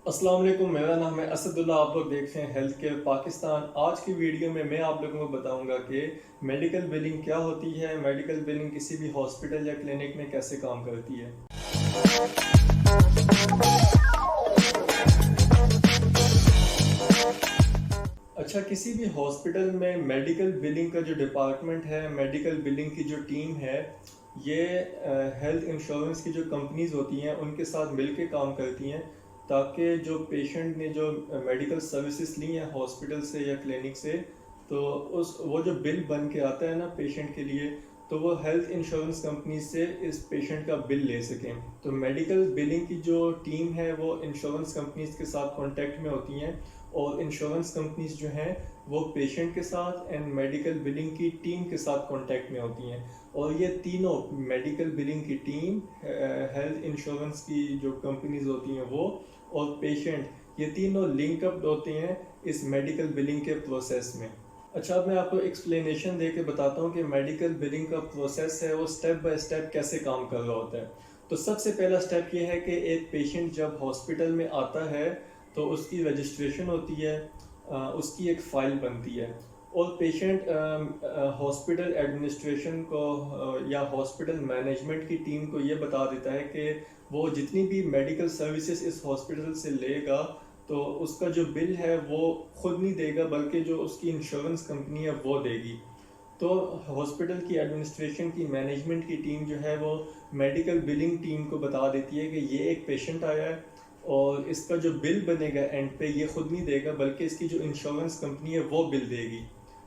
अस्सलाम वालेकुम, मेरा नाम है असदुल्ला। आप लोग देख रहे हैं हेल्थ केयर पाकिस्तान। आज की वीडियो में मैं आप लोगों को बताऊंगा कि मेडिकल बिलिंग क्या होती है, मेडिकल बिलिंग किसी भी हॉस्पिटल या क्लिनिक में कैसे काम करती है। अच्छा, किसी भी हॉस्पिटल में मेडिकल बिलिंग का जो डिपार्टमेंट है, मेडिकल बिलिंग की जो टीम है, ये हेल्थ इंश्योरेंस की जो कंपनीज होती हैं उनके साथ मिलके काम करती हैं, ताकि जो पेशेंट ने जो मेडिकल सर्विसेज ली हैं हॉस्पिटल से या क्लिनिक से, तो उस वो जो बिल बन के आता है ना पेशेंट के लिए, तो वो हेल्थ इंश्योरेंस कंपनी से इस पेशेंट का बिल ले सकें। तो मेडिकल बिलिंग की जो टीम है वो इंश्योरेंस कंपनीज के साथ कांटेक्ट में होती हैं, और इंश्योरेंस कंपनीज जो हैं वो पेशेंट के साथ एंड मेडिकल बिलिंग की टीम के साथ कांटेक्ट में होती हैं। और ये तीनों, मेडिकल बिलिंग की टीम, हेल्थ इंश्योरेंस की जो कंपनीज होती हैं वो, और पेशेंट, ये तीनों लिंकअप होते हैं इस मेडिकल बिलिंग के प्रोसेस में। अच्छा, अब मैं आपको एक्सप्लेनेशन दे के बताता हूँ कि मेडिकल बिलिंग का प्रोसेस है वो स्टेप बाय स्टेप कैसे काम कर रहा होता है। तो सबसे पहला स्टेप ये है कि एक पेशेंट जब हॉस्पिटल में आता है तो उसकी रजिस्ट्रेशन होती है, उसकी एक फ़ाइल बनती है, और पेशेंट हॉस्पिटल एडमिनिस्ट्रेशन को या हॉस्पिटल मैनेजमेंट की टीम को ये बता देता है कि वो जितनी भी मेडिकल सर्विसेज इस हॉस्पिटल से लेगा तो उसका जो बिल है वो खुद नहीं देगा, बल्कि जो उसकी इंश्योरेंस कंपनी है वो देगी। तो हॉस्पिटल की एडमिनिस्ट्रेशन की, मैनेजमेंट की टीम जो है वो मेडिकल बिलिंग टीम को बता देती है कि ये एक पेशेंट आया है और इसका जो बिल बनेगा एंड पे ये खुद नहीं देगा, बल्कि इसकी जो इंश्योरेंस कंपनी है वो बिल देगी।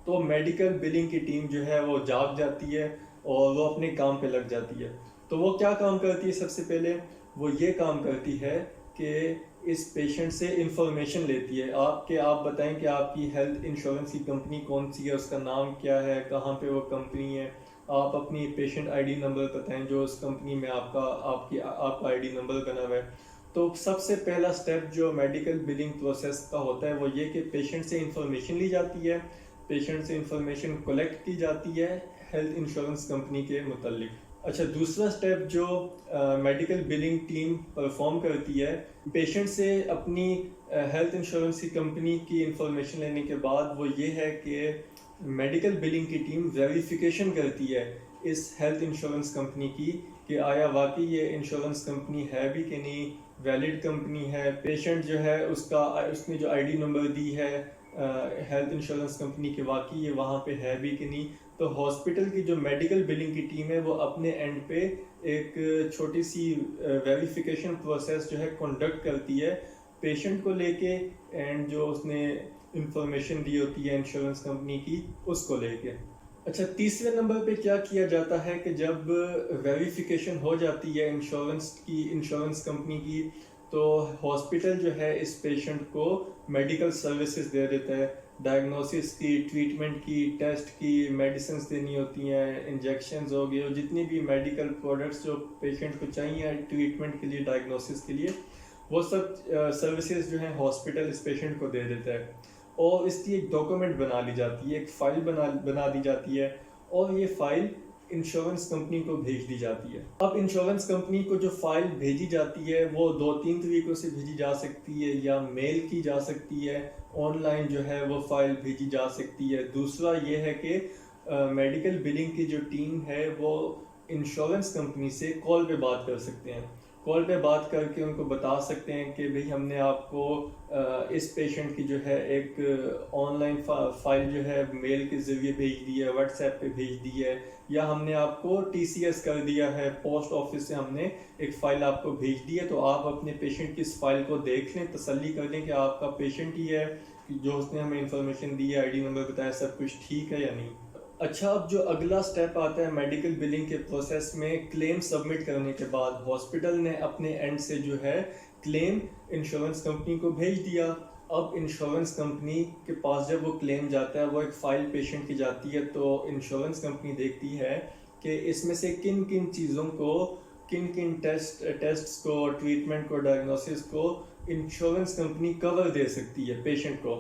तो मेडिकल बिलिंग की टीम जो है वो जाग जाती है और वो अपने काम पे लग जाती है। तो वो क्या काम करती है? सबसे पहले वो ये काम करती है कि इस पेशेंट से इंफॉर्मेशन लेती है। आप बताएं कि आपकी हेल्थ इंश्योरेंस की कंपनी कौन सी है, उसका नाम क्या है, कहाँ पे वो कंपनी है। आप अपनी पेशेंट आईडी नंबर बताएं जो उस कंपनी में आपका आईडी नंबर बना हुआ है। तो सबसे पहला स्टेप जो मेडिकल बिलिंग प्रोसेस का होता है वो ये कि पेशेंट से इंफॉर्मेशन ली जाती है, पेशेंट से इंफॉर्मेशन कलेक्ट की जाती है हेल्थ इंश्योरेंस कंपनी के मुतालिक। अच्छा, दूसरा स्टेप जो मेडिकल बिलिंग टीम परफॉर्म करती है, पेशेंट से अपनी हेल्थ इंश्योरेंस की कंपनी की इंफॉर्मेशन लेने के बाद वो ये है कि मेडिकल बिलिंग की टीम वेरिफिकेशन करती है इस हेल्थ इंश्योरेंस कंपनी की कि आया वाकई ये इंश्योरेंस कंपनी है भी कि नहीं, वैलिड कंपनी है। पेशेंट जो है उसने जो आईडी नंबर दी है हेल्थ इंश्योरेंस कंपनी के, वाकई ये वहाँ पे है भी कि नहीं। तो हॉस्पिटल की जो मेडिकल बिलिंग की टीम है वो अपने एंड पे एक छोटी सी वेरिफिकेशन प्रोसेस जो है कंडक्ट करती है पेशेंट को लेके, एंड जो उसने इंफॉर्मेशन दी होती है इंश्योरेंस कंपनी की उसको लेके। अच्छा, तीसरे नंबर पे क्या किया जाता है कि जब वेरिफिकेशन हो जाती है इंश्योरेंस कंपनी की, तो हॉस्पिटल जो है इस पेशेंट को मेडिकल सर्विसेज दे देता है, डायग्नोसिस की, ट्रीटमेंट की, टेस्ट की, मेडिसिन देनी होती हैं, इंजेक्शंस हो गए, और जितनी भी मेडिकल प्रोडक्ट्स जो पेशेंट को चाहिए ट्रीटमेंट के लिए, डायग्नोसिस के लिए, वो सब सर्विसेज जो हैं हॉस्पिटल इस पेशेंट को दे देता है। और इसकी एक डॉक्यूमेंट बना ली जाती है, एक फ़ाइल बना दी जाती है, और ये फ़ाइल इंश्योरेंस कंपनी को भेज दी जाती है। अब इंश्योरेंस कंपनी को जो फाइल भेजी जाती है वो दो तीन तरीक़ों से भेजी जा सकती है, या मेल की जा सकती है, ऑनलाइन जो है वो फाइल भेजी जा सकती है। दूसरा ये है कि मेडिकल बिलिंग की जो टीम है वो इंश्योरेंस कंपनी से कॉल पे बात कर सकते हैं, कॉल पे बात करके उनको बता सकते हैं कि भाई हमने आपको इस पेशेंट की जो है एक ऑनलाइन फाइल जो है मेल के ज़रिए भेज दी है, व्हाट्सएप पे भेज दी है, या हमने आपको टीसीएस कर दिया है, पोस्ट ऑफिस से हमने एक फ़ाइल आपको भेज दी है। तो आप अपने पेशेंट की इस फाइल को देख लें, तसल्ली कर लें कि आपका पेशेंट ही है, जो उसने हमें इंफॉर्मेशन दी है, आईडी नंबर बताया, सब कुछ ठीक है या नहीं। अच्छा, अब जो अगला स्टेप आता है मेडिकल बिलिंग के प्रोसेस में, क्लेम सबमिट करने के बाद हॉस्पिटल ने अपने एंड से जो है क्लेम इंश्योरेंस कंपनी को भेज दिया। अब इंश्योरेंस कंपनी के पास जब वो क्लेम जाता है, वो एक फ़ाइल पेशेंट की जाती है, तो इंश्योरेंस कंपनी देखती है कि इसमें से किन किन चीज़ों को, किन किन टेस्ट्स को, ट्रीटमेंट को, डायग्नोसिस को इंश्योरेंस कंपनी कवर दे सकती है पेशेंट को।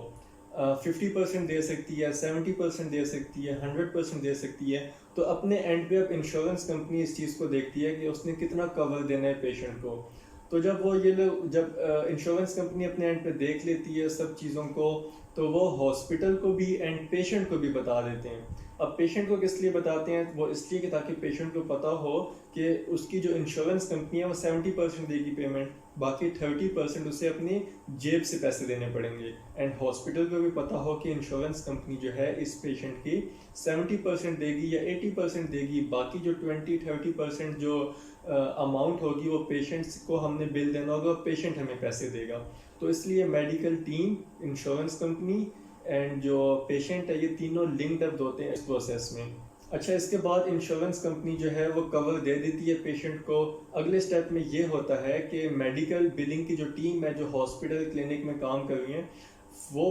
50% दे सकती है, 70% दे सकती है, 100% दे सकती है। तो अपने एंड पे अब इंश्योरेंस कंपनी इस चीज़ को देखती है कि उसने कितना कवर देना है पेशेंट को। तो जब वो ये लोग जब इंश्योरेंस कंपनी अपने एंड पे देख लेती है सब चीज़ों को, तो वो हॉस्पिटल को भी एंड पेशेंट को भी बता देते हैं। अब पेशेंट को किस लिए बताते हैं? वो इसलिए कि ताकि पेशेंट को पता हो कि उसकी जो इंश्योरेंस कंपनी है वो 70% देगी पेमेंट, बाकी 30% उसे अपनी जेब से पैसे देने पड़ेंगे। एंड हॉस्पिटल को भी पता हो कि इंश्योरेंस कंपनी जो है इस पेशेंट की 70% देगी या 80% देगी, बाकी जो 20-30% जो अमाउंट होगी वो पेशेंट्स को हमने बिल देना होगा, पेशेंट हमें पैसे देगा। तो इसलिए medical team, insurance company and जो पेशेंट है, ये तीनों लिंक्ड अप होते हैं इस प्रोसेस में। अच्छा, इसके बाद इंश्योरेंस कंपनी जो है वो कवर दे देती है पेशेंट को। अगले स्टेप में ये होता है कि मेडिकल बिलिंग की जो टीम है, जो हॉस्पिटल क्लिनिक में काम कर रही है, वो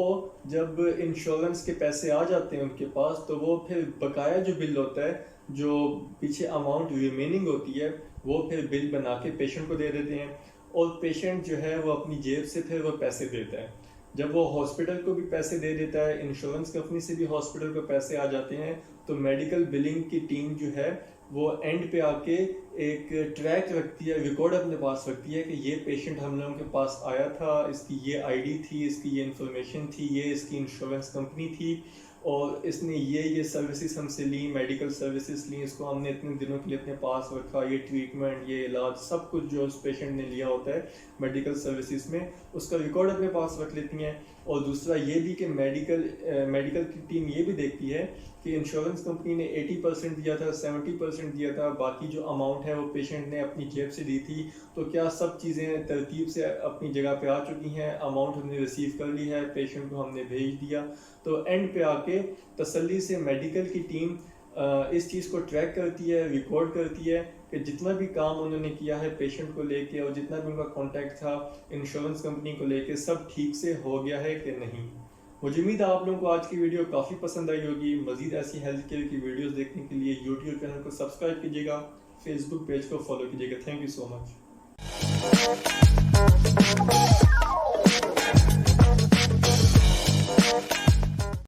जब इंश्योरेंस के पैसे आ जाते हैं उनके पास, तो वो फिर बकाया जो बिल होता है, जो पीछे अमाउंट रिमेनिंग होती है, वो फिर बिल बना के पेशेंट को दे देते हैं, और पेशेंट जो है वो अपनी जेब से फिर वो पैसे देता है। जब वो हॉस्पिटल को भी पैसे दे देता है, इंश्योरेंस कंपनी से भी हॉस्पिटल को पैसे आ जाते हैं, तो मेडिकल बिलिंग की टीम जो है वो एंड पे आके एक ट्रैक रखती है, रिकॉर्ड अपने पास रखती है कि ये पेशेंट हम लोगों के पास आया था, इसकी ये आईडी थी, इसकी ये इन्फॉर्मेशन थी, ये इसकी इंश्योरेंस कंपनी थी, और इसने ये सर्विसेज हमसे ली, मेडिकल सर्विसेज ली, इसको हमने इतने दिनों के लिए अपने पास रखा, ये ट्रीटमेंट, ये इलाज, सब कुछ जो उस पेशेंट ने लिया होता है मेडिकल सर्विसेज में, उसका रिकॉर्ड अपने पास रख लेती हैं। और दूसरा ये भी कि मेडिकल की टीम ये भी देखती है कि इंश्योरेंस कंपनी ने 80% दिया था, 70% दिया था, बाकी जो अमाउंट है वो पेशेंट ने अपनी जेब से दी थी, तो क्या सब चीज़ें तरतीब से अपनी जगह पे आ चुकी हैं, अमाउंट हमने रिसीव कर ली है, पेशेंट को हमने भेज दिया। तो एंड पे आके तसल्ली से मेडिकल की टीम इस चीज़ को ट्रैक करती है, रिकॉर्ड करती है कि जितना भी काम उन्होंने किया है पेशेंट को लेके, और जितना भी उनका कॉन्टैक्ट था इंश्योरेंस कंपनी को लेके, सब ठीक से हो गया है कि नहीं। मुझे उम्मीद है आप लोगों को आज की वीडियो काफ़ी पसंद आई होगी। मज़ीद ऐसी हेल्थ केयर की वीडियोस देखने के लिए यूट्यूब चैनल को सब्सक्राइब कीजिएगा, फेसबुक पेज को फॉलो कीजिएगा। Thank you so much.